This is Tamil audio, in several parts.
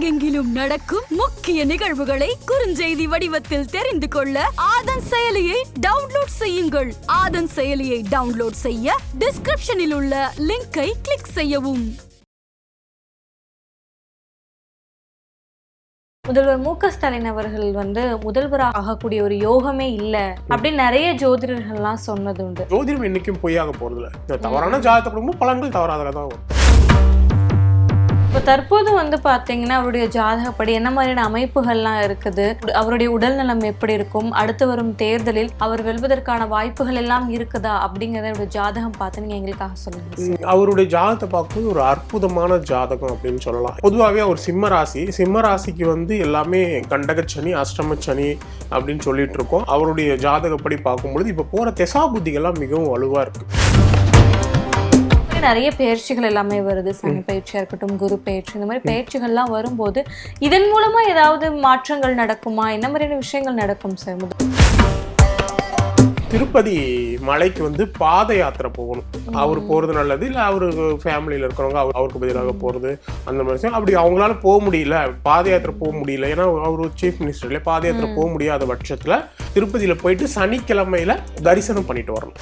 உலகெங்கிலும் நடக்கும் முக்கிய நிகழ்வுகளை குறுஞ்செய்தி வடிவத்தில் தெரிந்து கொள்ள ஆதன் செயலியை டவுன்லோட் செய்யுங்கள். ஆதன் செயலியை டவுன்லோட் செய்ய டிஸ்கிரிப்ஷனில் உள்ள லிங்கை கிளிக் செய்யவும். முதல்வர் மு.க.ஸ்டாலின் அவர்கள் முதல்வராக ஆகக்கூடிய ஒரு யோகமே இல்ல அப்படின்னு நிறைய ஜோதிடர்கள்லாம் சொன்னது உண்டு. ஜோதிடம் என்னைக்கும் பொய்யாக போறது இல்ல. இந்த தவறான ஜாதகத்தை கொடுக்கும் பலன்கள் தவறாக தான் வரும். இப்போ தற்போது பாத்தீங்கன்னா அவருடைய ஜாதகப்படி என்ன மாதிரியான அமைப்புகள்லாம் இருக்குது, அவருடைய உடல் நலம் எப்படி இருக்கும், அடுத்து வரும் தேர்தலில் அவர் வெல்வதற்கான வாய்ப்புகள் எல்லாம் இருக்குதா அப்படிங்கறத ஜாதகம் பார்த்து நீங்க எங்களுக்காக சொல்லுங்க. அவருடைய ஜாதகத்தை பார்க்கும்போது ஒரு அற்புதமான ஜாதகம் அப்படின்னு சொல்லலாம். பொதுவாகவே அவர் சிம்ம ராசிக்கு எல்லாமே கண்டகச்சனி அஷ்டமச்சனி அப்படின்னு சொல்லிட்டு இருக்கோம். அவருடைய ஜாதகப்படி பார்க்கும்பொழுது இப்ப போற திசா புத்திகள்லாம் மிகவும் வலுவா இருக்கு. நிறைய பயிற்சிகள் எல்லாமே வருது, சனி பயிற்சியா இருக்கட்டும், குரு பயிற்சி, இந்த மாதிரி பயிற்சிகள்லாம் வரும்போது இதன் மூலமா ஏதாவது மாற்றங்கள் நடக்குமா, என்ன மாதிரியான விஷயங்கள் நடக்கும் சார்? திருப்பதி மலைக்கு பாத யாத்திரை போகணும். அவர் போறது நல்லது, இல்ல அவரு ஃபேமிலியில இருக்கிறவங்க அவருக்கு பதிலாக போறது அந்த மாதிரி. அப்படி அவங்களால போக முடியல, பாத யாத்திரை போக முடியல, ஏன்னா அவர் சீஃப் மினிஸ்டர்ல பாத யாத்திரை போக முடியாத பட்சத்துல திருப்பதியில போயிட்டு சனிக்கிழமையில தரிசனம் பண்ணிட்டு வரணும்.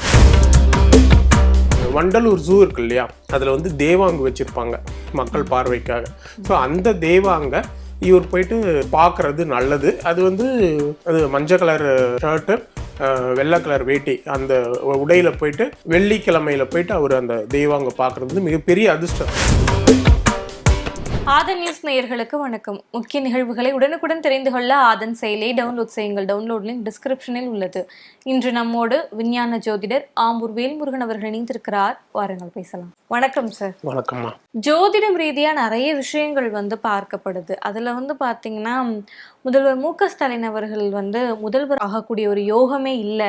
வண்டலூர் ஜூ இருக்கு இல்லையா, அதில் தேவாங்கு வச்சுருப்பாங்க மக்கள் பார்வைக்காக. ஸோ அந்த தேவாங்க இவர் போயிட்டு பார்க்குறது நல்லது. அது மஞ்சள் கலர் ஷர்ட்டு, வெள்ளை கலர் வேட்டி, அந்த உடையில போயிட்டு வெள்ளிக்கிழமையில போயிட்டு அவர் அந்த தெய்வாங்க பார்க்குறது மிகப்பெரிய அதிர்ஷ்டம். ஆதன் நியூஸ் நேயர்களுக்கு வணக்கம். முக்கிய நிகழ்வுகளை உடனுக்குடன் தெரிந்து கொள்ள ஆதன் செயலியை டவுன்லோட் செய்யுங்கள். டவுன்லோட் லிங்க் டிஸ்கிரிப்ஷனில் உள்ளது. இன்று நம்மோடு விஞ்ஞான ஜோதிடர் ஆம்பூர் வேல்முருகன் அவர்கள் இணைந்திருக்கிறார். வாருங்கள் பேசலாம். வணக்கம் சார். வணக்கம்மா. ஜோதிடம் ரீதியா நிறைய விஷயங்கள் பார்க்கப்படுது. அதுல பாத்தீங்கன்னா முதல்வர் மு.க.ஸ்டாலின் அவர்கள் முதல்வர் ஆகக்கூடிய ஒரு யோகமே இல்ல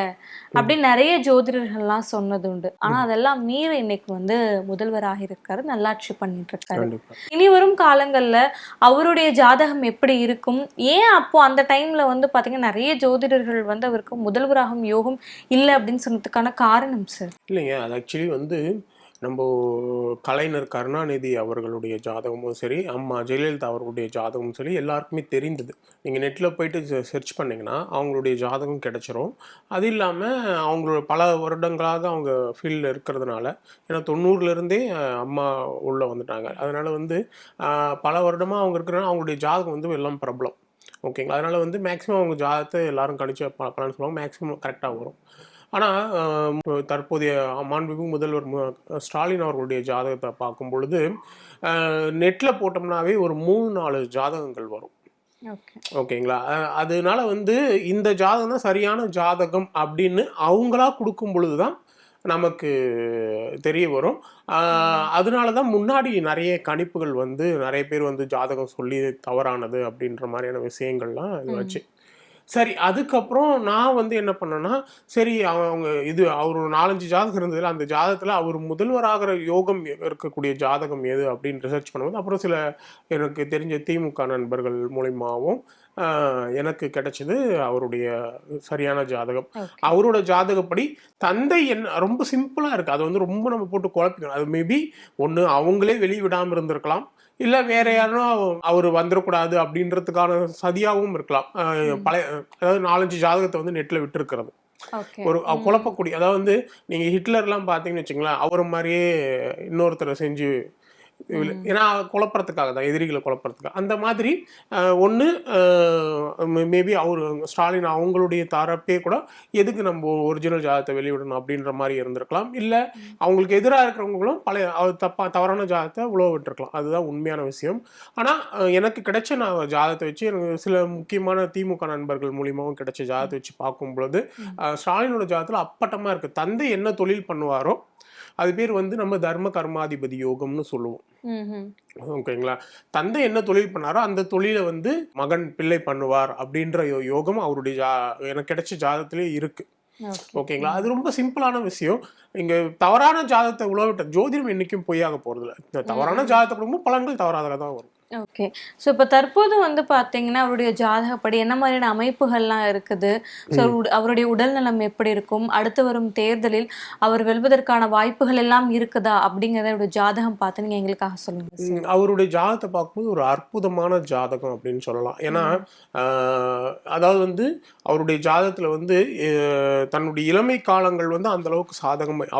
அப்படின்னு நிறைய ஜோதிடர்கள்லாம் சொன்னது உண்டு. ஆனா அதெல்லாம் மீறி இன்னைக்கு முதல்வராக இருக்காரு, நல்லாட்சி பண்ணிட்டு இருக்காரு. இனி வரும் காலங்கள்ல அவருடைய ஜாதகம் எப்படி இருக்கும், ஏன் அப்போ அந்த டைம்ல பாத்தீங்கன்னா நிறைய ஜோதிடர்கள் அவருக்கு முதல்வராகும் யோகம் இல்லை அப்படின்னு சொன்னதுக்கான காரணம் சார்? இல்லைங்க, அது ஆக்சுவலி நம்ம கலைஞர் கருணாநிதி அவர்களுடைய ஜாதகமும் சரி, அம்மா ஜெயலலிதா அவர்களுடைய ஜாதகமும் சரி எல்லாருக்குமே தெரிந்தது. நீங்கள் நெட்டில் போயிட்டு சர்ச் பண்ணிங்கன்னா அவங்களுடைய ஜாதகம் கிடைச்சிரும். அது இல்லாமல் அவங்களோட பல வருடங்களாக அவங்க ஃபீல்டில் இருக்கிறதுனால, ஏன்னா 90லேருந்தே அம்மா உள்ளே வந்துட்டாங்க. அதனால் பல வருடமாக அவங்க இருக்கிறனால அவங்களுடைய ஜாதகம் எல்லாம் பிரபலம். ஓகேங்களா? அதனால் மேக்ஸிமம் அவங்க ஜாதகத்தை எல்லாரும் கணிச்சு பலன்னு சொல்லுவாங்க, மேக்ஸிமம் கரெக்டாக வரும். ஆனால் தற்போதைய மாண்புமிகு முதல்வர் ஸ்டாலின் அவர்களுடைய ஜாதகத்தை பார்க்கும் பொழுது நெட்டில் போட்டோம்னாவே ஒரு 3-4 ஜாதகங்கள் வரும். ஓகேங்களா? அதனால இந்த ஜாதகம் தான் சரியான ஜாதகம் அப்படின்னு அவங்களா கொடுக்கும் பொழுது தான் நமக்கு தெரிய வரும். அதனால தான் முன்னாடி நிறைய கணிப்புகள் நிறைய பேர் ஜாதகம் சொல்லி தவறானது அப்படின்ற மாதிரியான விஷயங்கள்லாம் வச்சு சரி. அதுக்கப்புறம் நான் என்ன பண்ணேன்னா, சரி அவங்க அவர் ஒரு 4-5 ஜாதகம் இருந்ததில் அந்த ஜாதகத்தில் அவர் முதல்வராகிற யோகம் இருக்கக்கூடிய ஜாதகம் எது அப்படின்னு ரிசர்ச் பண்ணும்போது அப்புறம் சில எனக்கு தெரிஞ்ச திமுக நண்பர்கள் மூலியமாகவும் எனக்கு கிடைச்சது அவருடைய சரியான ஜாதகம். அவரோட ஜாதகப்படி தந்தை என்ன ரொம்ப சிம்பிளாக இருக்குது. அது ரொம்ப நம்ம போட்டு குழப்பிக்கணும். அது மேபி ஒன்று அவங்களே வெளிவிடாமல் இருந்திருக்கலாம், இல்லை வேற யாரும் அவர் வந்துடக்கூடாது அப்படின்றதுக்கான சதியாகவும் இருக்கலாம். பழைய அதாவது 4-5 ஜாதகத்தை நெட்டில் விட்டுருக்கிறது ஒரு குழப்பக்கூடிய. அதாவது நீங்கள் ஹிட்லர்லாம் பார்த்தீங்கன்னு வச்சுங்களேன், அவர் மாதிரியே இன்னொருத்தரை செஞ்சு, ஏன்னா குழப்பறதுக்காக தான், எதிரிகளை குழப்பறதுக்காக. அந்த மாதிரி ஒன்று மேபி அவர் ஸ்டாலின் அவங்களுடைய தரப்பே கூட எதுக்கு நம்ம ஒரிஜினல் ஜாதகத்தை வெளியிடணும் அப்படின்ற மாதிரி இருந்திருக்கலாம். இல்லை அவங்களுக்கு எதிராக இருக்கிறவங்களும் பழைய தவறான ஜாதகத்தை உழவு விட்டுருக்கலாம். அதுதான் உண்மையான விஷயம். ஆனால் எனக்கு கிடைச்ச நான் ஜாதகத்தை வச்சு, எனக்கு சில முக்கியமான திமுக நண்பர்கள் மூலியமாகவும் கிடைச்ச ஜாதகத்தை வச்சு பார்க்கும் பொழுது ஸ்டாலினோட ஜாதகத்தில் அப்பட்டமாக இருக்குது. தந்தை என்ன தொழில் பண்ணுவாரோ அது பேர் நம்ம தர்ம கர்மாதிபதி யோகம்னு சொல்லுவோம். ஓகேங்களா? தந்தை என்ன தொழில் பண்ணாரோ அந்த தொழிலை மகன் பிள்ளை பண்ணுவார் அப்படின்ற யோகம் அவருடைய எனக்கு கிடைச்ச ஜாதகத்திலே இருக்கு. ஓகேங்களா? அது ரொம்ப சிம்பிளான விஷயம். இங்க தவறான ஜாதகத்தை உழவிட்ட ஜோதிடம் என்னைக்கும் பொய்யாக போறது இல்லை. இந்த தவறான ஜாதகத்தை கொடுக்கும் பலன்கள் தவறாக தான் வரும். ஓகே. ஸோ இப்போ தற்போது வந்து பார்த்தீங்கன்னா, அவருடைய ஜாதகப்படி என்ன மாதிரியான அமைப்புகள்லாம் இருக்குது? ஸோ அவருடைய உடல்நலம் எப்படி இருக்கும்? அடுத்து வரும் தேர்தலில் அவர் வெல்வதற்கான வாய்ப்புகள் எல்லாம் இருக்குதா? அப்படிங்கிறத அவருடைய ஜாதகம் பார்த்து நீங்க எங்களுக்காக சொல்லுங்க சார். அவருடைய ஜாதகத்தை பார்க்கும்போது ஒரு அற்புதமான ஜாதகம் அப்படின்னு சொல்லலாம். ஏன்னா அதாவது வந்து அவருடைய ஜாதகத்தில் வந்து தன்னுடைய இளமை காலங்கள் வந்து அந்த அளவுக்கு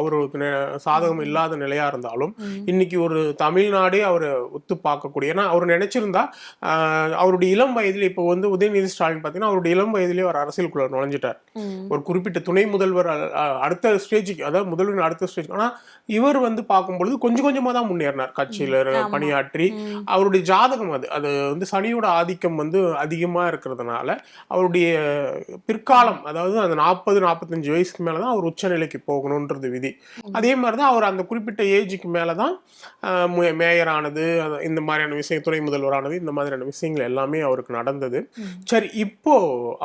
அவருக்கு சாதகம் இல்லாத நிலையா இருந்தாலும் இன்னைக்கு ஒரு தமிழ்நாடே அவரை ஒத்து பார்க்கக்கூடிய, ஏன்னா அவர் நினைச்சிருந்தா அவருடைய இளம் வயதில் இப்போ வந்து உதயநிதி ஸ்டாலின் பார்த்தீங்கன்னா அவருடைய இளம் வயதிலே அவர் அரசியலுக்குள்ள நுழைஞ்சிட்டார். ஒரு குறிப்பிட்ட துணை முதல்வர் அடுத்த ஸ்டேஜுக்கு, அதாவது முதல்வர் அடுத்த ஸ்டேஜ். ஆனால் இவர் வந்து பார்க்கும்பொழுது கொஞ்சம் கொஞ்சமாக தான் முன்னேறினார். கட்சியில் பணியாற்றி அவருடைய ஜாதகம் அது வந்து சனியோட ஆதிக்கம் வந்து அதிகமாக இருக்கிறதுனால அவருடைய பிற்காலம், அதாவது அந்த 40-45 வயசுக்கு மேலே தான் அவர் உச்சநிலைக்கு போகணுன்றது விதி. அதே மாதிரி தான் அவர் அந்த குறிப்பிட்ட ஏஜுக்கு மேலே தான் மேயர் ஆனது, இந்த மாதிரியான விஷயம், துணை முதல்வரானது, இந்த மாதிரியான விஷயங்கள் எல்லாமே அவருக்கு நடந்தது. சரி, இப்போ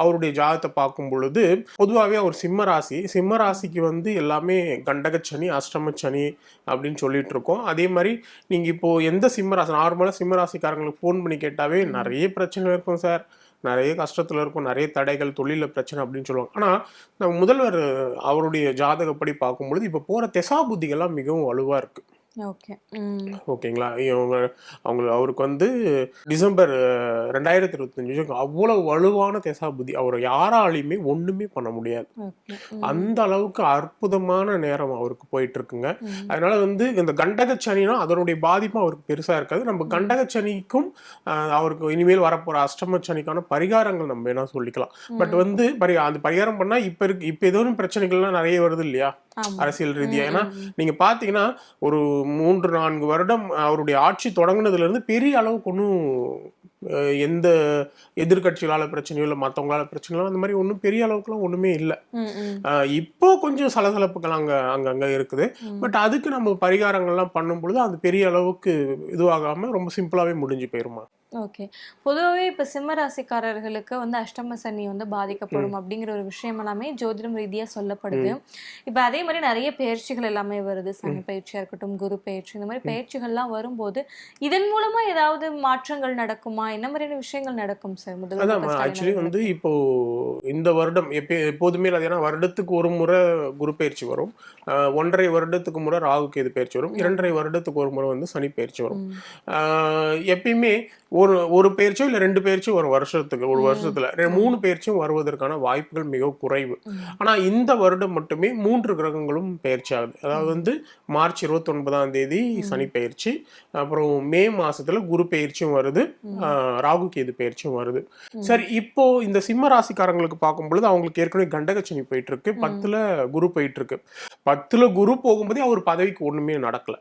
அவருடைய ஜாதகத்தை பார்க்கும் பொழுது பொதுவாகவே அவர் சிம்ம ராசிக்கு வந்து எல்லாமே கண்டகச்சனி, அஷ்டமச்சனி அப்படின்னு சொல்லிட்டு இருக்கோம். அதே மாதிரி நீங்க இப்போ எந்த நார்மலா சிம்ம ராசிக்காரங்களுக்கு போன் பண்ணி கேட்டாவே நிறைய பிரச்சனை இருக்கும் சார், நிறைய கஷ்டத்துல இருக்கும், நிறைய தடைகள், தொழில பிரச்சனை அப்படின்னு சொல்லுவாங்க. ஆனா நம்ம முதல்வர் அவருடைய ஜாதகப்படி பார்க்கும்பொழுது இப்ப போற திசா புத்திகள்லாம் மிகவும் வலுவா இருக்கு. ஓகேங்களா? அவருக்கு வந்து டிசம்பர் 2025 அவ்வளவு வலுவான திசா புத்தி, அவரை யாராலையுமே ஒண்ணுமே பண்ண முடியாது. அந்த அளவுக்கு அற்புதமான நேரம் அவருக்கு போயிட்டு இருக்குங்க. அதனால வந்து இந்த கண்டக சனினா அதனுடைய பாதிப்பும் அவருக்கு பெருசா இருக்காது. நம்ம கண்டக சனிக்கும் அவருக்கு இனிமேல் வரப்போற அஷ்டம சனிக்கான பரிகாரங்கள் நம்ம என்ன சொல்லிக்கலாம். பட் வந்து அந்த பரிகாரம் பண்ணா இப்ப ஏதோ பிரச்சனைகள்லாம் நிறைய வருது இல்லையா அரசியல் ரீதியா. ஏன்னா நீங்க பாத்தீங்கன்னா ஒரு 3-4 வருடம் அவருடைய ஆட்சி தொடங்கினதுல இருந்து பெரிய அளவுக்கு ஒன்றும் எந்த எதிர்கட்சிகளால பிரச்சனையோ இல்லை மற்றவங்களால பிரச்சனையோ அந்த மாதிரி ஒன்றும் பெரிய அளவுக்குலாம் ஒண்ணுமே இல்லை. இப்போ கொஞ்சம் சலசலப்புகள் அங்கங்க இருக்குது. பட் அதுக்கு நம்ம பரிகாரங்கள்லாம் பண்ணும் பொழுது அது பெரிய அளவுக்கு இதுவாகாம ரொம்ப சிம்பிளாவே முடிஞ்சு போயிருமா. ஓகே. பொதுவாகவே இப்போ சிம்ம ராசிக்காரர்களுக்கு வந்து அஷ்டம சனி வந்து பாதிக்கப்படும் அப்படிங்கிற ஒரு விஷயம் எல்லாமே ஜோதிடம் ரீதியாக சொல்லப்படுது. இப்போ அதே மாதிரி நிறைய பயிற்சிகள் எல்லாமே வருது, சனி பயிற்சியாக இருக்கட்டும், குரு பயிற்சி, இந்த மாதிரி பயிற்சிகள்லாம் வரும்போது இதன் மூலமா ஏதாவது மாற்றங்கள் நடக்குமா? என்ன மாதிரியான விஷயங்கள் நடக்கும் சார்? அதான் ஆக்சுவலி வந்து இப்போ இந்த வருடம் எப்போதுமே ஏன்னா வருடத்துக்கு ஒரு முறை குரு பயிற்சி வரும், 1.5 வருடத்துக்கு முறை ராகு கேது பயிற்சி வரும், 2.5 வருடத்துக்கு ஒரு முறை வந்து சனி பயிற்சி வரும். எப்பயுமே ஒரு பயிற்சியோ இல்ல 2 பயிற்சியோ ஒரு வருஷத்துல 3 பயிற்சியும் வருவதற்கான வாய்ப்புகள் மிக குறைவு. ஆனா இந்த வருடம் மட்டுமே 3 கிரகங்களும் பயிற்சி ஆகுது. அதாவது வந்து மார்ச் 29ஆம் தேதி சனி பயிற்சி, அப்புறம் மே மாசத்துல குரு பயிற்சியும் வருது, ராகு கேது பயிற்சியும் வருது. சரி, இப்போ இந்த சிம்ம ராசிக்காரங்களுக்கு பார்க்கும் பொழுது அவங்களுக்கு ஏற்கனவே கண்டகச்சனி போயிட்டு இருக்கு, 10ல குரு போயிட்டு இருக்கு. 10ல குரு போகும்போதே அவர் பதவிக்கு ஒண்ணுமே நடக்கல.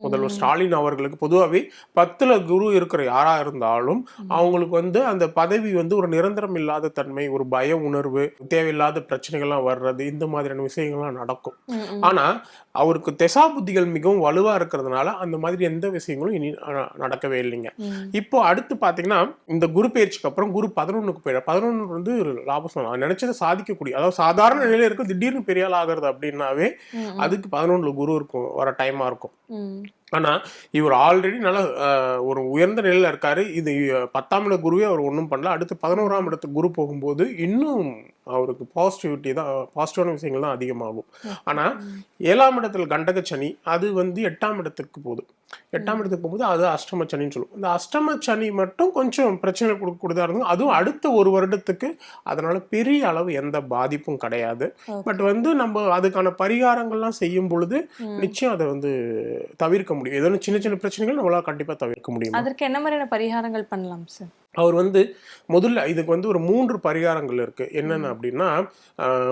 முதல்வர் ஸ்டாலின் அவர்களுக்கு பொதுவாகவே 10ல குரு இருக்கிற யாரா இருந்தாலும் அவங்களுக்கு வந்து அந்த பதவி வந்து ஒரு நிரந்தரம் இல்லாத தன்மை, ஒரு பய உணர்வு, தேவையில்லாத பிரச்சனைகள்லாம் வர்றது, இந்த மாதிரியான விஷயங்கள்லாம் நடக்கும். ஆனா அவருக்கு திசா புத்திகள் மிகவும் வலுவா இருக்கிறதுனால அந்த மாதிரி எந்த விஷயங்களும் இனி நடக்கவே இல்லைங்க. இப்போ அடுத்து பாத்தீங்கன்னா இந்த குரு பயிற்சிக்கு அப்புறம் குரு 11க்கு போயிட, 11 வந்து லாபம், நினைச்சதை சாதிக்கக்கூடிய, அதாவது சாதாரண நிலையில இருக்க திடீர்னு பெரிய ஆள் ஆகுறது அப்படின்னாவே அதுக்கு 11ல குரு இருக்கும், வர டைமா இருக்கும். ஆனா இவர் ஆல்ரெடி நல்ல ஒரு உயர்ந்த நிலையில இருக்காரு. இது 10ஆம் இட குருவே அவர் ஒன்றும் பண்ணல. அடுத்து 11ஆம் இடத்துக்கு குரு போகும்போது இன்னும் அவருக்கு பாசிட்டிவான விஷயங்கள் தான் அதிகமாகும். ஆனா 7ஆம் இடத்துல கண்டக சனி அது வந்து 8ஆம் இடத்துக்கு போகுது. 8ஆம் இடத்துக்கு போகும்போது அது அஷ்டம சனின்னு சொல்லுவோம். இந்த அஷ்டம சனி மட்டும் கொஞ்சம் பிரச்சனை கொடுக்கக்கூடியதா இருக்கும். அதுவும் அடுத்த ஒரு வருடத்துக்கு அதனால பெரிய அளவு எந்த பாதிப்பும் கிடையாது. பட் வந்து நம்ம அதுக்கான பரிகாரங்கள்லாம் செய்யும் பொழுது நிச்சயம் அதை வந்து தவிர்க்க முடியும். ஏதோ சின்ன சின்ன பிரச்சனைகள் நம்மளால கண்டிப்பா தவிர்க்க முடியும். அதற்கு என்ன மாதிரியான பரிகாரங்கள் பண்ணலாம் சார்? அவர் வந்து முதல்ல இதுக்கு வந்து ஒரு 3 பரிகாரங்கள் இருக்கு. என்னென்ன அப்படின்னா,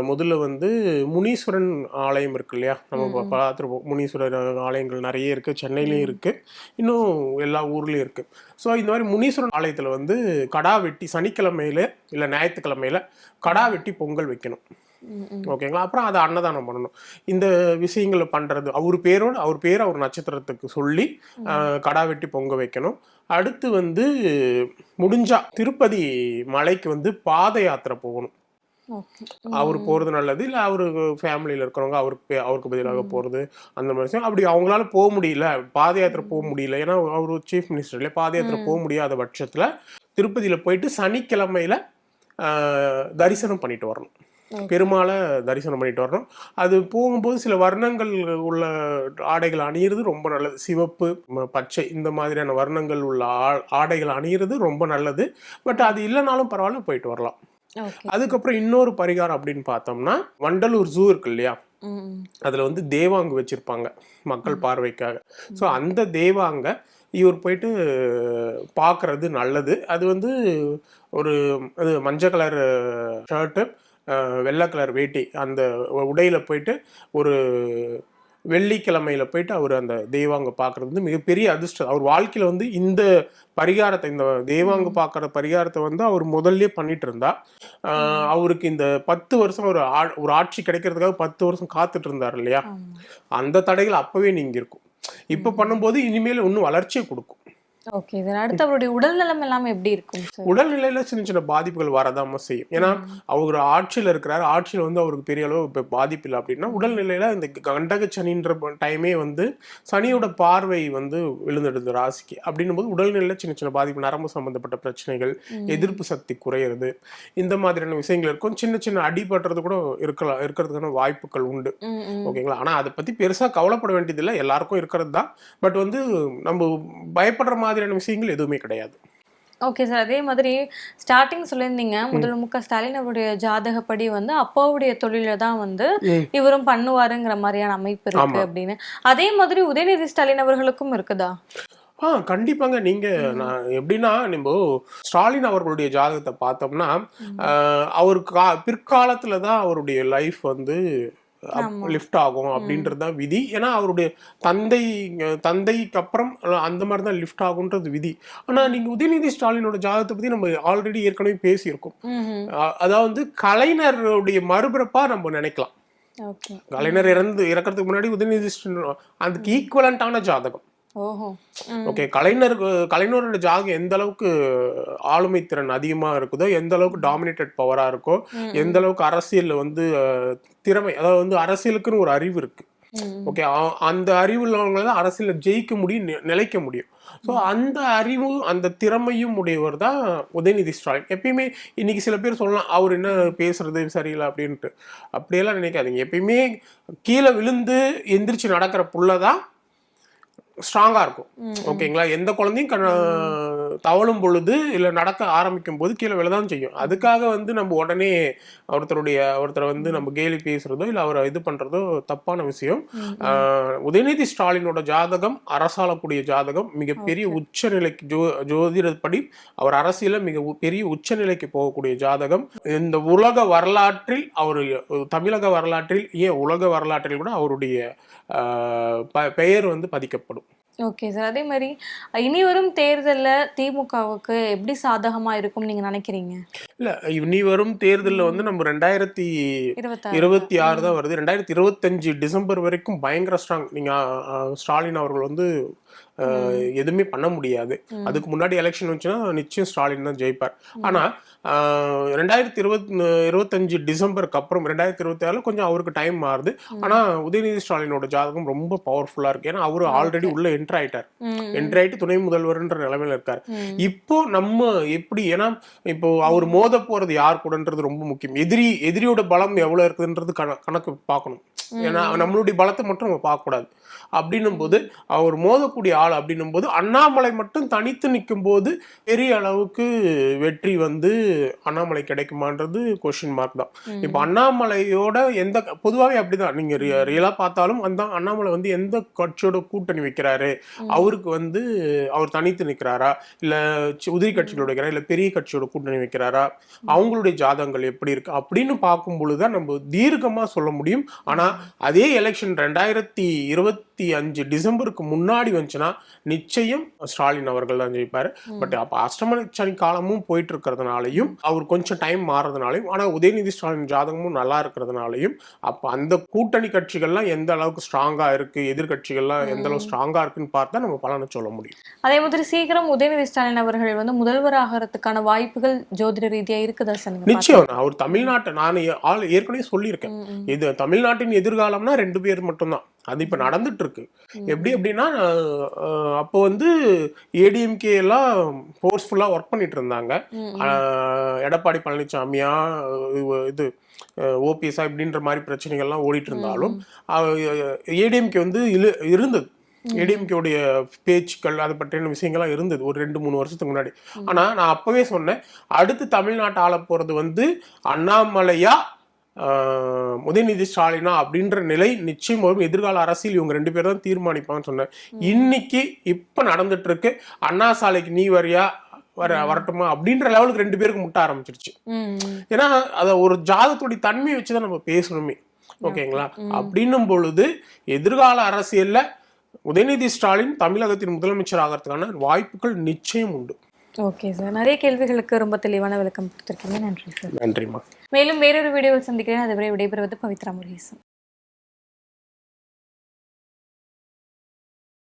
முதல்ல வந்து முனீஸ்வரன் ஆலயம் இருக்கு இல்லையா, நம்ம பார்த்துருப்போம். முனீஸ்வரர் ஆலயங்கள் நிறைய இருக்கு, சென்னையிலயும் இருக்கு, இன்னும் எல்லா ஊர்லயும் இருக்கு. ஸோ இந்த மாதிரி முனீஸ்வரன் ஆலயத்துல வந்து கடா வெட்டி சனிக்கிழமையில இல்ல ஞாயிற்றுக்கிழமையில கடா வெட்டி பொங்கல் வைக்கணும். ஓகேங்களா? அப்புறம் அதை அன்னதானம் பண்ணணும். இந்த விஷயங்களை பண்றது அவர் பேர் அவர் நட்சத்திரத்துக்கு சொல்லி கடா வெட்டி பொங்க வைக்கணும். அடுத்து வந்து முடிஞ்சா திருப்பதி மலைக்கு வந்து பாத யாத்திரை போகணும். ஓகே. அவர் போறது நல்லது, இல்ல அவரு ஃபேமிலியில இருக்கிறவங்க அவருக்கு பதிலாக போறது, அந்த மாதிரி விஷயம். அப்படி அவங்களால போக முடியல, பாத யாத்திரை போக முடியல, ஏன்னா அவரு சீஃப் மினிஸ்டர் இல்லையா, பாத யாத்திரை போக முடியாத பட்சத்துல திருப்பதியில போயிட்டு சனிக்கிழமையில தரிசனம் பண்ணிட்டு வரணும். பெருமாளை தரிசனம் பண்ணிட்டு வரணும். அது போகும்போது சில வர்ணங்கள் உள்ள ஆடைகள் அணியிறது ரொம்ப நல்லது. சிவப்பு, பச்சை இந்த மாதிரியான வர்ணங்கள் உள்ள ஆடைகள் அணியிறது ரொம்ப நல்லது. பட் அது இல்லைனாலும் பரவாயில்ல, போயிட்டு வரலாம். அதுக்கப்புறம் இன்னொரு பரிகாரம் அப்படின்னு பார்த்தோம்னா, வண்டலூர் ஜூ இருக்கு இல்லையா, அதுல வந்து தேவாங்கு வச்சிருப்பாங்க மக்கள் பார்வைக்காக. ஸோ அந்த தேவாங்க இவர் போயிட்டு பார்க்கறது நல்லது. அது வந்து ஒரு அது மஞ்சள் கலர் ஷர்ட்டு, வெள்ளை கலர் வேட்டி, அந்த உடையில போயிட்டு ஒரு வெள்ளிக்கிழமையில போயிட்டு அவர் அந்த தெய்வாங்க பார்க்கறது வந்து மிகப்பெரிய அதிர்ஷ்டம். அவர் வாழ்க்கையில வந்து இந்த பரிகாரத்தை, இந்த தெய்வாங்க பார்க்கற பரிகாரத்தை வந்து அவர் முதல்ல பண்ணிட்டு இருந்தா, அவருக்கு இந்த 10 வருஷம் ஒரு ஆட்சி கிடைக்கிறதுக்காக 10 வருஷம் காத்துட்டு இருந்தார் இல்லையா, அந்த தடைகள் அப்பவே நீங்க இருக்கும். இப்ப பண்ணும்போது இனிமேல் இன்னும் வளர்ச்சியை கொடுக்கும். Okay sir. அடுத்து அவருடைய உடல்நலம் எல்லாம் எப்படி இருக்கும் சார்? உடல்நிலையில சின்ன சின்ன பாதிப்புகள் வரதாம செய்யும். ஏன்னா அவர் ஆட்சியில இருக்கிறாரு, ஆட்சியில வந்து அவருக்கு பெரிய அளவு இப்ப பாதிப்பு இல்லை அப்படின்னா, உடல்நிலையில இந்த கண்டக சனின்ற டைமே வந்து சனியோட பார்வை வந்து விழுந்துடுது ராசிக்கு. அப்படின்னும் போது உடல்நிலையில சின்ன சின்ன பாதிப்பு, நரம்பு சம்பந்தப்பட்ட பிரச்சனைகள், எதிர்ப்பு சக்தி குறையிறது, இந்த மாதிரியான விஷயங்கள் இருக்கும். சின்ன சின்ன அடிபடுறது கூட இருக்கிறதுக்கான வாய்ப்புகள் உண்டு. ஓகேங்களா? ஆனா அதை பத்தி பெருசா கவலைப்பட வேண்டியதில்லை, எல்லாருக்கும் இருக்கிறது தான். பட் வந்து நம்ம பயப்படுற மாதிரியான விஷயங்கள் எதுவுமே கிடையாது. Okay sir. அதே மாதிரி ஸ்டார்டிங் சொல்லியிருந்தீங்க, முதல்வர் மு.க. ஸ்டாலின் அவருடைய ஜாதகப்படி வந்து அப்பாவுடைய தொழில தான் வந்து இவரும் பண்ணுவாருங்கிற மாதிரியான அமைப்பு இருக்கு அப்படின்னு. அதே மாதிரி உதயநிதி ஸ்டாலின் அவர்களுக்கும் இருக்குதா? கண்டிப்பாங்க. நீங்க நான் எப்படின்னா, நம்ம ஸ்டாலின் அவர்களுடைய ஜாதகத்தை பார்த்தோம்னா, அவருக்கு பிற்காலத்துலதான் அவருடைய லைஃப் வந்து லிஃப்ட் ஆகும் அப்படின்றது தான் விதி. ஏன்னா அவருடைய தந்தைக்கு அப்புறம் அந்த மாதிரி தான் லிஃப்ட் ஆகுன்றது விதி. ஆனா நீங்க உதயநிதி ஸ்டாலினோட ஜாதகத்தை பத்தி நம்ம ஆல்ரெடி ஏற்கனவே பேசியிருக்கோம். அதாவது கலைஞருடைய மறுபிறப்பா நம்ம நினைக்கலாம். கலைஞர் இறக்கிறதுக்கு முன்னாடி உதயநிதி அதுக்கு ஈக்குவலண்டான ஜாதகம். ஓகே, கலைஞரோட ஜாதகம் எந்த அளவுக்கு ஆளுமை திறன் அதிகமா இருக்குதோ, எந்த அளவுக்கு டாமினேட்டட் பவரா இருக்கோ, எந்த அளவுக்கு அரசியல்ல வந்து திறமை, அதாவது வந்து அரசியலுக்குன்னு ஒரு அறிவு இருக்கு. ஓகே, அந்த அறிவு உள்ளவங்க தான் அரசியல ஜெயிக்க முடியும், நிலைக்க முடியும். ஸோ அந்த அறிவு அந்த திறமையும் உடையவர் தான் உதயநிதி ஸ்டாலின். எப்பயுமே இன்னைக்கு சில பேர் சொல்லலாம் அவர் என்ன பேசுறது சரியில்லை அப்படின்ட்டு, அப்படியெல்லாம் நினைக்காதீங்க. எப்பயுமே கீழே விழுந்து எந்திரிச்சு நடக்கிற புள்ளதான் ஸ்ட்ராங்கா இருக்கும். ஓகேங்களா? எந்த குழந்தையும் தவழும் பொழுது இல்ல நடக்க ஆரம்பிக்கும் போது கீழே விழதான் செய்யும். அதுக்காக வந்து நம்ம உடனே ஒருத்தரை வந்து நம்ம கேலி பேசுறதோ இல்ல அவரை இது பண்றதோ தப்பான விஷயம். உதயநிதி ஸ்டாலினோட ஜாதகம் அரசாளக்கூடிய ஜாதகம், மிகப்பெரிய உச்சநிலைக்கு ஜோதிடப்படி அவர் அரசியல மிக பெரிய உச்சநிலைக்கு போகக்கூடிய ஜாதகம். இந்த உலக வரலாற்றில் அவர் தமிழக வரலாற்றில் ஏன் உலக வரலாற்றில் கூட அவருடைய பெயர் வந்து பதிக்கப்படும். Okay sir. அதே மாதிரி இனி வரும் தேர்தல்ல திமுகவுக்கு எப்படி சாதகமா இருக்கும் நீங்க நினைக்கிறீங்க? இல்ல, இனி வரும் தேர்தல்ல வந்து நம்ம 2026 தான் வருது. 2025 டிசம்பர் வரைக்கும் பயங்கர ஸ்ட்ராங். நீங்க ஸ்டாலின் அவர்கள் வந்து எதுவுமே பண்ண முடியாது. அதுக்கு முன்னாடி எலெக்ஷன் வந்துச்சுன்னா நிச்சயம் ஸ்டாலின் தான் ஜெயிப்பார். ஆனா 2025 டிசம்பருக்கு அப்புறம் 2026 கொஞ்சம் அவருக்கு டைம் மாறுது. ஆனா உதயநிதி ஸ்டாலினோட ஜாதகம் ரொம்ப பவர்ஃபுல்லா இருக்கு. ஏன்னா அவரு ஆல்ரெடி உள்ள என்டர் ஆயிட்டு துணை முதல்வர்ன்ற நிலைமையில இருக்காரு. இப்போ நம்ம எப்படி, ஏன்னா இப்போ அவர் மோத போறது யார் கூடன்றது ரொம்ப முக்கியம். எதிரியோட பலம் எவ்வளவு இருக்குதுன்றது கணக்கு பார்க்கணும். ஏன்னா நம்மளுடைய பலத்தை மட்டும் நம்ம பார்க்க கூடாது. அப்படின்னும் போது அவர் மோதக்கூடிய ஆள் அப்படின்னும் போது அண்ணாமலை மட்டும் தனித்து நிற்கும் போது பெரிய அளவுக்கு வெற்றி வந்து அண்ணாமலை கிடைக்குமான்றது கொஸ்டின் மார்க் தான். இப்ப அண்ணாமலையோட பொதுவாகவே அப்படிதான், நீங்க ரியலா பார்த்தாலும் அந்த அண்ணாமலை வந்து எந்த கட்சியோட கூட்டணி வைக்கிறாரு, அவருக்கு வந்து அவர் தனித்து நிற்கிறாரா இல்ல உதிரி கட்சிகளோட வைக்கிறாரா இல்ல பெரிய கட்சியோட கூட்டணி வைக்கிறாரா, அவங்களுடைய ஜாதகங்கள் எப்படி இருக்கு அப்படின்னு பார்க்கும் பொழுதுதான் நம்ம தீர்க்கமா சொல்ல முடியும். ஆனா அதே எலெக்ஷன் 2025 டிசம்பருக்கு முன்னாடி வந்துச்சுன்னா நிச்சயம் ஸ்டாலின் அவர்கள் தான் ஜெயிப்பாரு. பட் அப்ப அஷ்டம சனி காலமும் போயிட்டு இருக்கிறதுனாலையும் அவர் கொஞ்சம் டைம் மாறதுனாலையும், ஆனா உதயநிதி ஸ்டாலின் ஜாதகமும் நல்லா இருக்கிறதுனாலையும் அப்ப அந்த கூட்டணி கட்சிகள்லாம் எந்த அளவுக்கு ஸ்ட்ராங்கா இருக்கு, எதிர்கட்சிகள்லாம் எந்த அளவுக்கு ஸ்ட்ராங்கா இருக்குன்னு பார்த்தா நம்ம பலனை சொல்ல முடியும். அதே மாதிரி சீக்கிரம் உதயநிதி ஸ்டாலின் அவர்கள் வந்து முதல்வர் ஆகிறதுக்கான வாய்ப்புகள் ஜோதிட ரீதியா இருக்குதா சார்? நிச்சயம். அவர் தமிழ்நாட்டை நான் ஏற்கனவே சொல்லியிருக்கேன், இது தமிழ்நாட்டின் எதிர்காலம்னா 2 பேர் மட்டும்தான். அது இப்ப நடந்துட்டு இருக்கு. எப்படி அப்படின்னா அப்போ வந்து ஏடிஎம்கே எல்லாம் ஃபோர்ஸ்ஃபுல்லா ஒர்க் பண்ணிட்டு இருந்தாங்க. எடப்பாடி பழனிசாமியா இது ஓபிஎஸ்ஆ இப்படின்ற மாதிரி பிரச்சனைகள்லாம் ஓடிட்டு இருந்தாலும் ஏடிஎம்கே வந்து இருந்தது. ஏடிஎம்கேடைய பேச்சுக்கள் அதை பற்றின விஷயங்கள்லாம் இருந்தது ஒரு 2-3 வருஷத்துக்கு முன்னாடி. ஆனா நான் அப்பவே சொன்னேன், அடுத்து தமிழ்நாட்டை ஆள போறது வந்து அண்ணாமலையா உதயநிதி ஸ்டாலினா அப்படின்ற நிலை நிச்சயம் வரும். எதிர்கால அரசியல் இவங்க 2 பேர் தான் தீர்மானிப்பாங்கன்னு சொன்னேன். இன்னைக்கு இப்ப நடந்துட்டு இருக்கு, அண்ணா சாலைக்கு நீ வரியா வரட்டுமா அப்படின்ற லெவலுக்கு 2 பேருக்கு முட்ட ஆரம்பிச்சிருச்சு. ஏன்னா அத ஒரு ஜாதகத்துடைய தன்மையை வச்சுதான் நம்ம பேசணுமே. ஓகேங்களா? அப்படின்னும் பொழுது எதிர்கால அரசியல்ல உதயநிதி ஸ்டாலின் தமிழகத்தின் முதலமைச்சர் ஆகிறதுக்கான வாய்ப்புகள் நிச்சயம் உண்டு. ஓகே சார், நிறைய கேள்விகளுக்கு ரொம்ப தெளிவான விளக்கம் கொடுத்திருக்கீங்க. நன்றி சார். நன்றிமா. மேலும் வேறொரு வீடியோவில் சந்திக்கிறேன். அதுவரை விடைபெறுவது பவித்ரா முருகேசன்.